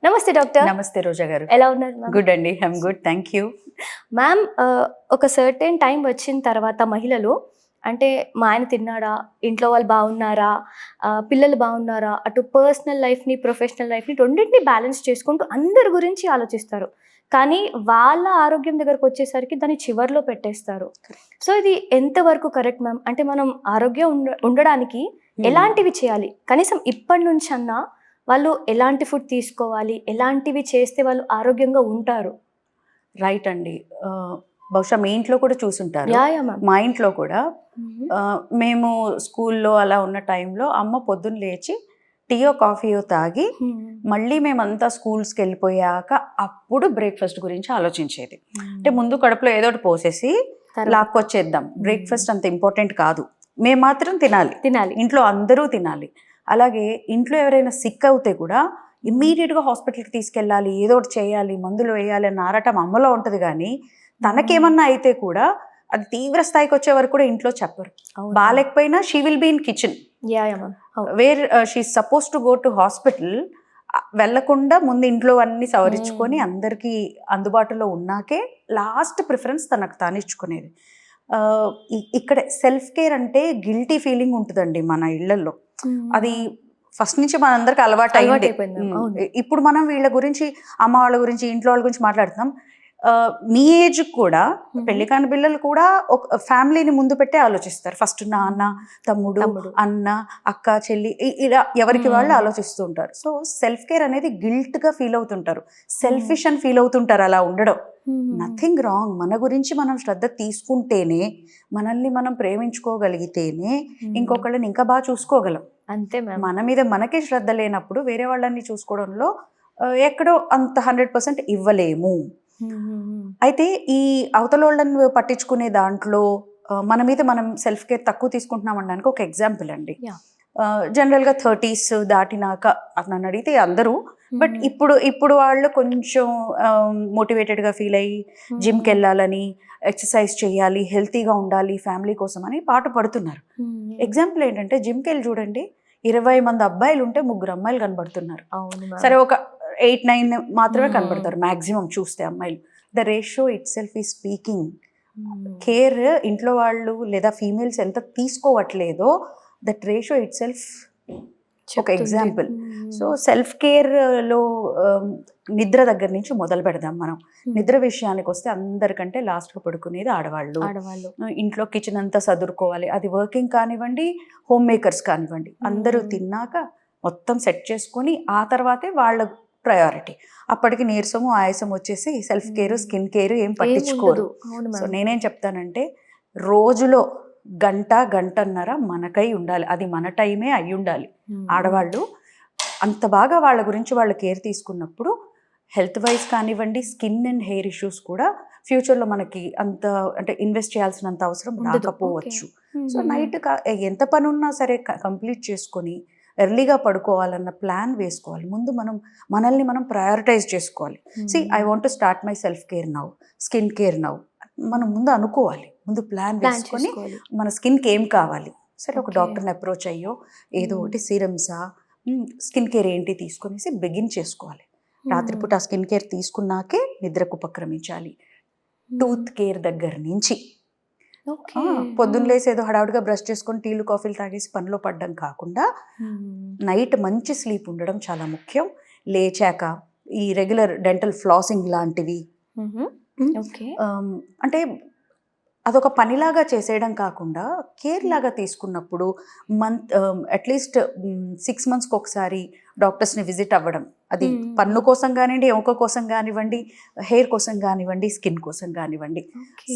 నమస్తే డాక్టర్. నమస్తే రోజా గారు. ఎలా ఉన్నారు మ్యామ్? గుడ్ అండి. I'm good. Thank you. Ma'am ఒక సర్టెన్ టైం వచ్చిన తర్వాత మహిళలు అంటే మా ఆయన తిన్నాడా? ఇంట్లో వాళ్ళు బాగున్నారా? పిల్లలు బాగున్నారా? అటు పర్సనల్ లైఫ్‌ని, ప్రొఫెషనల్ లైఫ్‌ని రెండిటిని బ్యాలెన్స్ చేసుకుంటూ అందరి గురించి ఆలోచిస్తారు. కానీ వాళ్ళ ఆరోగ్యం దగ్గరకొచ్చేసరికి దాన్ని చివర్లో పెట్టేస్తారు. సో ఇది ఎంతవరకు కరెక్ట్ మ్యామ్? అంటే మనం ఆరోగ్యం ఉండడానికి ఎలాంటివి చేయాలి? కనీసం ఇప్పటి నుంచన్నా వాళ్ళు ఎలాంటి ఫుడ్ తీసుకోవాలి? ఎలాంటివి చేస్తే వాళ్ళు ఆరోగ్యంగా ఉంటారు? రైట్ అండి. బహుశా మీ ఇంట్లో కూడా చూసుంటారు. యాహ్! మ్యామ్. మా ఇంట్లో కూడా హుహు. మేము స్కూల్లో అలా ఉన్న టైంలో అమ్మ పొద్దున్న లేచి టీయో, కాఫీయో తాగి మళ్ళీ మేమంతా స్కూల్స్‌కెళ్ళిపోయాక అప్పుడు బ్రేక్‌ఫాస్ట్ గురించి ఆలోచించేది. అంటే ముందు కడుపులో ఏదో ఒకటి పోసేసి లాక్కొచ్చేద్దాం. బ్రేక్‌ఫాస్ట్ అంత ఇంపార్టెంట్ కాదు. మేము మాత్రం తినాలి. ఇంట్లో అందరూ తినాలి. అలాగే ఇంట్లో ఎవరైనా సిక్ అవుతే కూడా ఇమ్మీడియట్‌గా హాస్పిటల్‌కి తీసుకెళ్ళాలి. ఏదో ఒకటి చేయాలి. మందులు వేయాలి అన్న ఆరాటం అమ్మలో ఉంటది గానీ, తనకేమన్నా అయితే కూడా అది తీవ్ర స్థాయికి వచ్చే వరకు కూడా ఇంట్లో చెప్పరు. బాలేకపోయినా she will be in kitchen. Yeah! Ma'am. Where she is suppose to go to hospital. వెళ్ళకుండా ముందు ఇంట్లో అన్నీ సవరించుకొని అందరికీ అందుబాటులో ఉన్నాకే లాస్ట్ ప్రిఫరెన్స్ తనకు తానిచ్చుకునేది. ఇక్కడ సెల్ఫ్ కేర్ అంటే గిల్టీ ఫీలింగ్ ఉంటదండి మన ఇళ్లల్లో. అది ఫస్ట్ నుంచి మనందరికి అలవాటైంది. అలవాటైపోయింది. అవును. ఇప్పుడు మనం వీళ్ళ గురించి, అమ్మ వాళ్ళ గురించి, ఇంట్లో వాళ్ళ గురించి మాట్లాడుతున్నాం. మీ ఏజ్‌కి కూడా పెళ్లి కాని పిల్లలు కూడా ఒక ఫ్యామిలీని ముందు పెట్టే ఆలోచిస్తారు. ఫస్ట్ నాన్న, తమ్ముడు, అన్న, అక్క, చెల్లి ఇలా ఎవరికి వాళ్ళు ఆలోచిస్తూ ఉంటారు. సో సెల్ఫ్ కేర్ అనేది గిల్ట్‌గా ఫీల్ అవుతుంటారు. సెల్ఫిష్ అని ఫీల్ అవుతుంటారు అలా ఉండడం. Nothing wrong. మన గురించి మనం శ్రద్ధ తీసుకుంటేనే, మనల్ని మనం ప్రేమించుకోగలిగితేనే ఇంకొకళ్ళని ఇంకా బాగా చూసుకోగలం. అంతే మ్యామ్. మన మీద మనకే శ్రద్ధ లేనప్పుడు వేరే వాళ్ళని చూసుకోవడంలో ఎక్కడో అంత 100% ఇవ్వలేము. అయితే ఈ అవతలోళ్ళని పట్టించుకునే దాంట్లో మన మీద మనం సెల్ఫ్ కేర్ తక్కువ తీసుకుంటున్నాం అనడానికి ఒక ఎగ్జాంపుల్ అండి. జనరల్గా 30s దాటినాక నన్ను అడిగితే అందరూ, బట్ ఇప్పుడు వాళ్ళు కొంచెం మోటివేటెడ్గా ఫీల్ అయ్యి జిమ్కి వెళ్ళాలని, ఎక్సర్సైజ్ చేయాలి, హెల్తీగా ఉండాలి ఫ్యామిలీ కోసం అని పాటు పడుతున్నారు. ఎగ్జాంపుల్ ఏంటంటే జిమ్కి వెళ్ళి చూడండి, 20 మంది అబ్బాయిలు ఉంటే 3 అమ్మాయిలు కనబడుతున్నారు. సరే ఒక 8-9 మాత్రమే కనబడతారు మ్యాక్సిమం చూస్తే అమ్మాయిలు. ద రేషియో ఇట్ సెల్ఫ్ ఈ స్పీకింగ్. కేర్ ఇంట్లో వాళ్ళు లేదా ఫీమేల్స్ ఎంత తీసుకోవట్లేదో దట్ రేషియో ఇట్ సెల్ఫ్ ఒక ఎగ్జాంపుల్. సో సెల్ఫ్ కేర్లో నిద్ర దగ్గర నుంచి మొదలు పెడదాం మనం. నిద్ర విషయానికి వస్తే అందరికంటే లాస్ట్గా పడుకునేది ఆడవాళ్ళు. ఇంట్లో కిచెన్ అంతా సదురుకోవాలి. అది వర్కింగ్ కానివ్వండి, హోమ్ మేకర్స్ కానివ్వండి, అందరూ తిన్నాక మొత్తం సెట్ చేసుకొని ఆ తర్వాతే వాళ్ళ ప్రయారిటీ. అప్పటికి నీరసము, ఆయాసం వచ్చేసి సెల్ఫ్ కేర్, స్కిన్ కేర్ ఏం పట్టించుకోరు. సో నేనేం చెప్తానంటే, రోజులో గంటన్నర మనకై ఉండాలి. అది మన టైమే అయి ఉండాలి. ఆడవాళ్ళు అంత బాగా వాళ్ళ గురించి వాళ్ళు కేర్ తీసుకున్నప్పుడు హెల్త్ వైజ్ కానివ్వండి, స్కిన్ అండ్ హెయిర్ ఇష్యూస్ కూడా ఫ్యూచర్లో మనకి అంత అంటే ఇన్వెస్ట్ చేయాల్సినంత అవసరం రాకపోవచ్చు. సో నైట్ ఎంత పని ఉన్నా సరే కంప్లీట్ చేసుకొని ఎర్లీగా పడుకోవాలన్న ప్లాన్ వేసుకోవాలి. ముందు మనల్ని మనం ప్రయారిటైజ్ చేసుకోవాలి. I want to start my self care now, skin care now. మనం ముందు అనుకోవాలి, ముందు ప్లాన్ వేసుకొని మన స్కిన్కి ఏం కావాలి. సరే ఒక డాక్టర్ని అప్రోచ్ అయ్యో ఏదో ఒకటి సీరమ్సా, స్కిన్ కేర్ ఏంటి తీసుకొనేసి బిగిన్ చేసుకోవాలి. రాత్రిపూట ఆ స్కిన్ కేర్ తీసుకున్నాకే నిద్రకు ఉపక్రమించాలి. టూత్ కేర్ దగ్గర నుంచి పొద్దున్న లేసి ఏదో హడావుడిగా బ్రష్ చేసుకొని టీలు కాఫీలు తాగేసి పనిలో పడడం కాకుండా నైట్ మంచి స్లీప్ ఉండడం చాలా ముఖ్యం. లేచాక ఈ రెగ్యులర్ డెంటల్ ఫ్లాసింగ్ లాంటివి, అంటే అదొక పనిలాగా చేసేయడం కాకుండా కేర్ లాగా తీసుకున్నప్పుడు అట్లీస్ట్ 6 monthsకి ఒకసారి డాక్టర్స్ని విజిట్ అవ్వడం. అది పన్ను కోసం కానివ్వండి, ఎముక కోసం కానివ్వండి, హెయిర్ కోసం కానివ్వండి, స్కిన్ కోసం కానివ్వండి.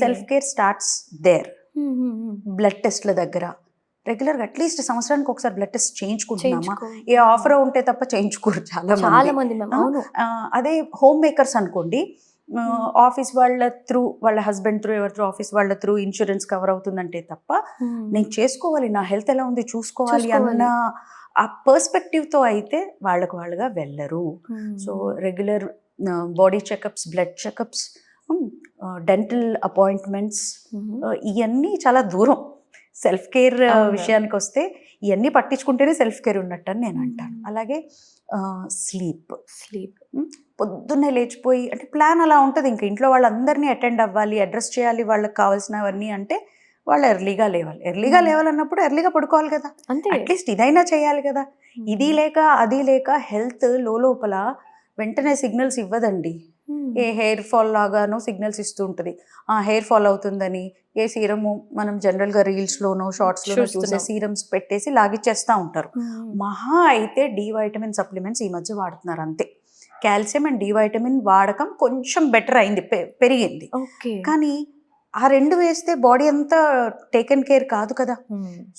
Self care starts there. Blood టెస్ట్ల దగ్గర రెగ్యులర్గా అట్లీస్ట్ సంవత్సరానికి ఒకసారి బ్లడ్ టెస్ట్ చేయించుకుంటున్నామా? ఏ ఆఫర్ ఉంటే తప్ప చేయించుకోరు చాలా మంది. అదే హోమ్ మేకర్స్ అనుకోండి, ఆఫీస్ వాళ్ళ త్రూ, వాళ్ళ హస్బెండ్ త్రూ, ఎవరి త్రూ, ఆఫీస్ వాళ్ళ త్రూ ఇన్సూరెన్స్ కవర్ అవుతుందంటే తప్ప నేను చేసుకోవాలి, నా హెల్త్ ఎలా ఉంది చూసుకోవాలి అన్న ఆ పర్స్పెక్టివ్తో అయితే వాళ్ళుగా వెళ్ళరు. So regular body checkups, blood checkups, dental appointments, ఇవన్నీ చాలా దూరం. సెల్ఫ్ కేర్ అవును. విషయానికి వస్తే ఇవన్నీ పట్టించుకుంటేనే సెల్ఫ్ కేర్ ఉన్నట్టు అని నేను అంటాను. అలాగే స్లీప్. స్లీప్. పొద్దున్నే లేచిపోయి అంటే ప్లాన్ అలా ఉంటుంది. ఇంక ఇంట్లో వాళ్ళందరినీ అటెండ్ అవ్వాలి, అడ్రస్ చేయాలి, వాళ్ళకి కావాల్సినవన్నీ అంటే వాళ్ళు ఎర్లీగా లేవాలి. ఎర్లీగా లేవాలన్నప్పుడు ఎర్లీగా పడుకోవాలి కదా. అంతే. అట్లీస్ట్ ఇదైనా చేయాలి కదా. ఇది లేక అది లేక హెల్త్ లోపల వెంటనే సిగ్నల్స్ ఇవ్వదండి. ఏ హెయిర్ ఫాల్ లాగానో సిగ్నల్స్ ఇస్తూ ఉంటుంది. హెయిర్ ఫాల్ అవుతుందని ఏ సీరము మనం జనరల్గా రీల్స్లోనో షార్ట్స్లోనో చూసే చూస్తున్నాం. సీరమ్స్ పెట్టేసి లాగిచ్చేస్తూ ఉంటారు. మహా అయితే డి వైటమిన్ సప్లిమెంట్స్ ఈ మధ్య వాడుతున్నారు అంతే. కాల్షియం అండ్ డి వైటమిన్ వాడకం కొంచెం బెటర్ అయింది, పెరిగింది. ఓకే. కానీ ఆ 2 వేస్తే బాడీ అంతా టేకెన్ కేర్ కాదు కదా.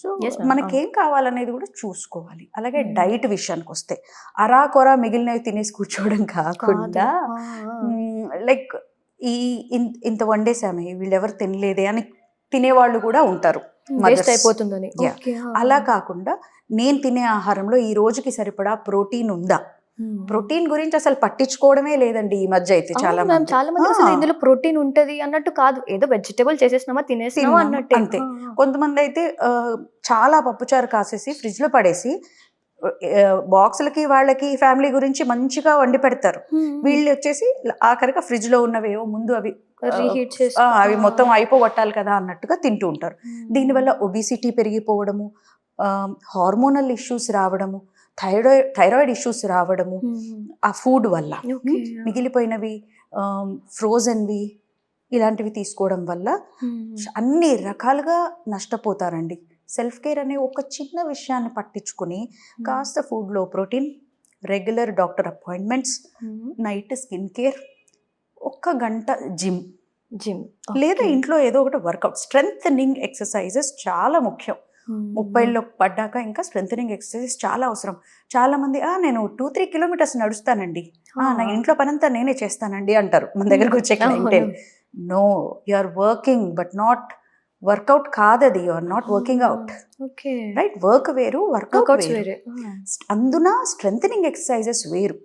So Yes, ma'am. మనకేం కావాలనేది కూడా చూసుకోవాలి. అలాగే Hmm. డైట్ విషయానికి వస్తే అరాకొరా మిగిలినవి తినేసి కూర్చోవడం కాకుండా లైక్ ఈ ఇంత వండేసామే వీళ్ళెవరు తినలేదే అని తినేవాళ్ళు కూడా ఉంటారు. Waste mothers. అయిపోతుందని. Yeah. ఓకే. అలా కాకుండా నేను తినే ఆహారంలో ఈ రోజుకి సరిపడా ప్రోటీన్ ఉందా, ప్రోటీన్ గురించి అసలు పట్టించుకోవడమే లేదండి ఈ మధ్య అయితే చాలా మంది. చాలా మంది అసలు ఇందులో ప్రోటీన్ ఉంటది అన్నట్టు కాదు, ఏదో వెజిటబుల్ చేసేసినామా తినేసినామా తిన్నాము అన్నట్టే. అంతే. కొంతమంది అయితే చాలా పప్పుచారు కాసేసి ఫ్రిడ్జ్ లో పడేసి బాక్సులకి వాళ్ళకి ఫ్యామిలీ గురించి మంచిగా వండి పెడతారు. వీళ్ళు వచ్చేసి ఆఖరిగా ఫ్రిడ్జ్ లో ఉన్నవేవో ముందు అవి రీహీట్ అవి మొత్తం అయిపోగొట్టాలి కదా అన్నట్టుగా తింటూ ఉంటారు. దీనివల్ల ఒబిసిటీ పెరిగిపోవడము, హార్మోనల్ ఇష్యూస్ రావడము, థైరాయిడ్ ఇష్యూస్ రావడము ఆ ఫుడ్ వల్ల. మిగిలిపోయినవి ఫ్రోజన్వి ఇలాంటివి తీసుకోవడం వల్ల అన్ని రకాలుగా నష్టపోతారండి. సెల్ఫ్ కేర్ అనే ఒక చిన్న విషయాన్ని పట్టించుకుని కాస్త ఫుడ్లో protein, regular doctor appointments, night skin care, 1 గంట జిమ్ లేదా ఇంట్లో ఏదో ఒకటి వర్కౌట్, స్ట్రెంథనింగ్ ఎక్సర్సైజెస్ చాలా ముఖ్యం. 30లో పడ్డాక ఇంకా స్ట్రెంథనింగ్ ఎక్సర్సైజెస్ చాలా అవసరం. చాలా మంది నేను 2-3 కిలోమీటర్స్ నడుస్తానండి, నా ఇంట్లో పనంతా నేనే చేస్తానండి అంటారు మన దగ్గరకు వచ్చే clientele. No, you are working but not workout కాదది. You are not working out, right? Work వేరు, వర్కౌట్ వేరు. అందున స్ట్రెంథనింగ్ ఎక్సర్సైజెస్ వేరు.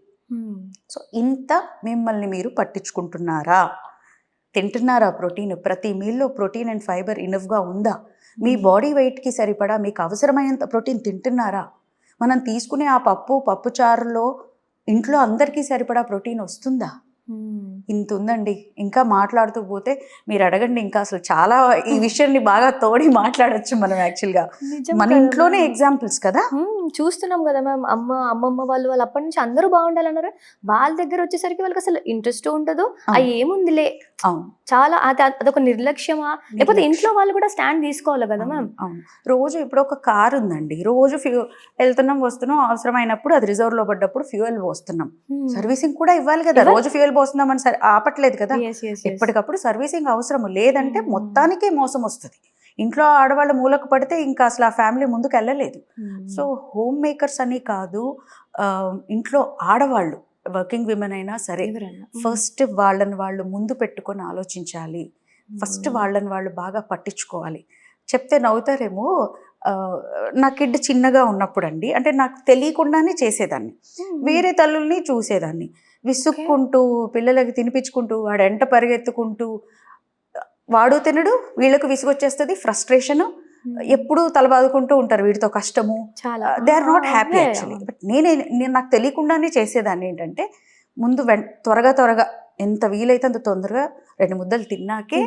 సో ఇంత మిమ్మల్ని మీరు పట్టించుకుంటున్నారా? తింటున్నారా ప్రోటీన్? ప్రతి మీల్లో ప్రోటీన్ అండ్ ఫైబర్ ఇనఫ్గా ఉందా? మీ బాడీ వెయిట్కి సరిపడా మీకు అవసరమైనంత ప్రోటీన్ తింటున్నారా? మనం తీసుకునే ఆ పప్పు చారులో ఇంట్లో అందరికీ సరిపడా ప్రోటీన్ వస్తుందా? ఇంత ఉందండి. ఇంకా మాట్లాడుతూ పోతే మీరు అడగండి, ఇంకా అసలు చాలా ఈ విషయాన్ని బాగా తోడి మాట్లాడొచ్చు మనం. యాక్చువల్గా మన ఇంట్లోనే ఎగ్జాంపుల్స్ కదా చూస్తున్నాం కదా మ్యామ్. అమ్మమ్మ వాళ్ళు అప్పటి నుంచి అందరూ బాగుండాలన్నారు. వాళ్ళ దగ్గర వచ్చేసరికి వాళ్ళకి అసలు ఇంట్రెస్ట్ ఉండదు. ఏముందిలే, చాలా అదొక నిర్లక్ష్యమా, లేకపోతే ఇంట్లో వాళ్ళు కూడా స్టాండ్ తీసుకోవాలి కదా మ్యామ్. అవును. రోజు ఇప్పుడు ఒక కార్ ఉందండి, రోజు వెళ్తున్నాం వస్తున్నాం, అవసరమైనప్పుడు అది రిజర్వ్ లో పడ్డప్పుడు ఫ్యూయల్ పోస్తున్నాం. సర్వీసింగ్ కూడా ఇవ్వాలి కదా. రోజు ఫ్యూయల్ పోస్తున్నామని ఆపట్లేదు కదా. ఎప్పటికప్పుడు సర్వీసింగ్ అవసరం. లేదంటే మొత్తానికే మోసం వస్తుంది. ఇంట్లో ఆడవాళ్ళ మూలకు పడితే ఇంకా అసలు ఆ ఫ్యామిలీ ముందుకు వెళ్ళలేదు. సో హోమ్ మేకర్స్ అని కాదు, ఇంట్లో ఆడవాళ్ళు వర్కింగ్ విమెన్ అయినా సరే ఫస్ట్ వాళ్ళని వాళ్ళు ముందు పెట్టుకొని ఆలోచించాలి. ఫస్ట్ వాళ్ళని వాళ్ళు బాగా పట్టించుకోవాలి. చెప్తే నవ్వుతారేమో, నా కిడ్ చిన్నగా ఉన్నప్పుడు అండి, అంటే నాకు తెలియకుండానే చేసేదాన్ని. వేరే తల్లుల్ని చూసేదాన్ని విసుక్కుంటూ, పిల్లలకి తినిపించుకుంటూ, వాడు ఎంట పరిగెత్తుకుంటూ, వాడు తినడు, వీళ్ళకు విసుగొచ్చేస్తుంది, ఫ్రస్ట్రేషన్, ఎప్పుడు తలబాదుకుంటూ ఉంటారు వీడితో కష్టము. They are not happy actually. But నేను నాకు తెలియకుండానే చేసేదాన్ని ఏంటంటే, ముందు త్వరగా ఎంత వీలైతే అంత తొందరగా 2 ముద్దలు తిన్నాకే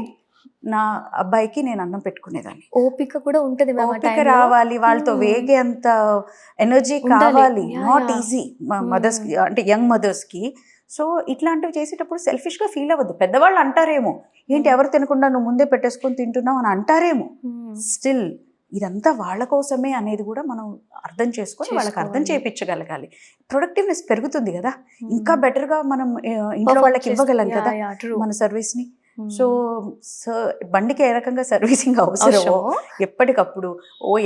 నా అబ్బాయికి నేను అన్నం పెట్టుకునేదాన్ని. ఓపిక కూడా ఉంటుంది, ఓపిక రావాలి, వాళ్ళతో వేగే అంత ఎనర్జీ కావాలి. నాట్ ఈజీ మదర్స్కి, అంటే యంగ్ మదర్స్కి. సో ఇట్లాంటివి చేసేటప్పుడు సెల్ఫిష్గా ఫీల్ అవ్వద్దు. పెద్దవాళ్ళు అంటారేమో, ఏంటి ఎవరు తినకుండా నువ్వు ముందే పెట్టేసుకొని తింటున్నావు అని అంటారేమో. స్టిల్ ఇదంతా వాళ్ళ కోసమే అనేది కూడా మనం అర్థం చేసుకొని వాళ్ళకి అర్థం చేయించగలగాలి. ప్రొడక్టివ్నెస్ పెరుగుతుంది కదా, ఇంకా బెటర్గా మనం ఇంట్లో వాళ్ళకి ఇవ్వగలం కదా మన సర్వీస్ని. సో బండికి ఏ రకంగా సర్వీసింగ్ అవసరమో ఎప్పటికప్పుడు,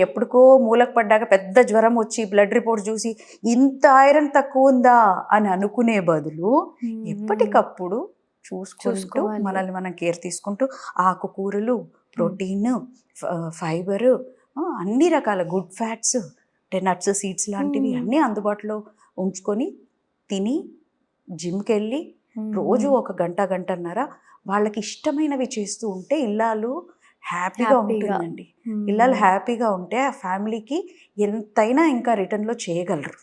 ఎప్పటికో మూలకు పడ్డాక పెద్ద జ్వరం వచ్చి బ్లడ్ రిపోర్ట్ చూసి ఇంత ఐరన్ తక్కువ ఉందా అని అనుకునే బదులు ఎప్పటికప్పుడు చూసుకుంటూ మనల్ని మనం కేర్ తీసుకుంటూ ఆకుకూరలు, ప్రోటీన్, ఫైబరు, అన్ని రకాల గుడ్ ఫ్యాట్స్, నట్స్, సీడ్స్ లాంటివి అన్నీ అందుబాటులో ఉంచుకొని తిని జిమ్కి వెళ్ళి రోజు 1 గంట, గంటన్నర వాళ్ళకి ఇష్టమైనవి చేస్తూ ఉంటే ఇల్లాలు హ్యాపీగా హ్యాపీగా. ఉంటుందండి. పిల్లలు హ్యాపీగా ఉంటే ఆ ఫ్యామిలీకి ఎంతైనా ఇంకా రిటర్న్‌లో చేయగలరు.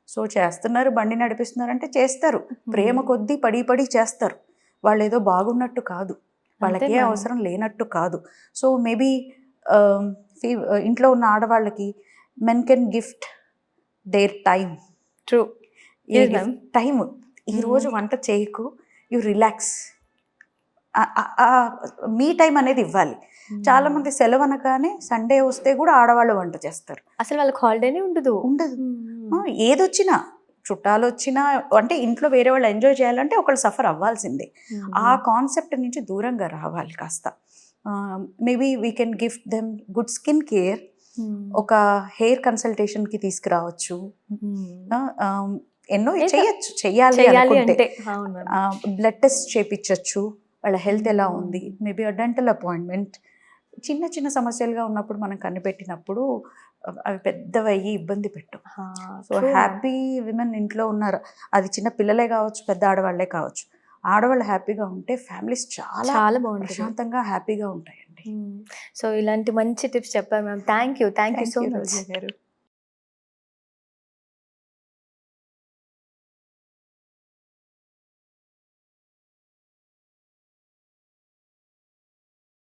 సో, చేస్తున్నారు, బండి నడిపిస్తున్నారంటే చేస్తారు. ప్రేమ కొద్దీ పడి పడి చేస్తారు. వాళ్ళేదో బాగున్నట్టు కాదు. అంతే వాళ్ళకే మ్యామ్. అవసరం లేనట్టు కాదు. సో, మేబీ ఆహ్, ఇంట్లో ఉన్న ఆడవాళ్ళకి men can gift their time. True. ఈ యెస్ గిఫ్ట్ మ్యామ్. టైమ్. ఈరోజు వంట చేయకు, యూ రిలాక్స్. మీ టైమ్ అనేది ఇవ్వాలి. చాలామంది సెలవు అనగానే సండే వస్తే కూడా ఆడవాళ్ళు వంట చేస్తారు. అసలు వాళ్ళకి హాలిడేనే ఉండదు. ఉండదు. ఏదొచ్చినా చుట్టాలొచ్చినా అంటే ఇంట్లో వేరే వాళ్ళు ఎంజాయ్ చేయాలంటే ఒకళ్ళు సఫర్ అవ్వాల్సిందే. ఆ కాన్సెప్ట్ నుంచి దూరంగా రావాలి కాస్త. Maybe we can gift them good skin care. ఒక హెయిర్ కన్సల్టేషన్‌కి తీసుకురావచ్చు. ఎన్నో ఏదో చేయొచ్చు. చెయ్యాలి చెయ్యాలి అనుకుంటే. అంటే. అవును మ్యామ్. Blood test చేపిచ్చొచ్చు. వాళ్ళ హెల్త్ ఎలా ఉంది? Maybe dental appointment. చిన్న చిన్న సమస్యలుగా ఉన్నప్పుడు మనం కనిపెట్టినప్పుడు అవి పెద్దవయ్యి ఇబ్బంది పెట్టవు. So, true ma'am. Happy women ఇంట్లో ఉన్నారు. అది చిన్న పిల్లలే కావచ్చు, పెద్ద ఆడవాళ్ళే కావచ్చు. ఆడవాళ్ళు హ్యాపీగా ఉంటే ఫ్యామిలీస్ చాలా చాలా బాగుంటుంది. ప్రశాంతంగా, హ్యాపీగా ఉంటాయండి. సో ఇలాంటి మంచి టిప్స్ చెప్పారు ma'am. Thank you so thank you much. Roja గారు.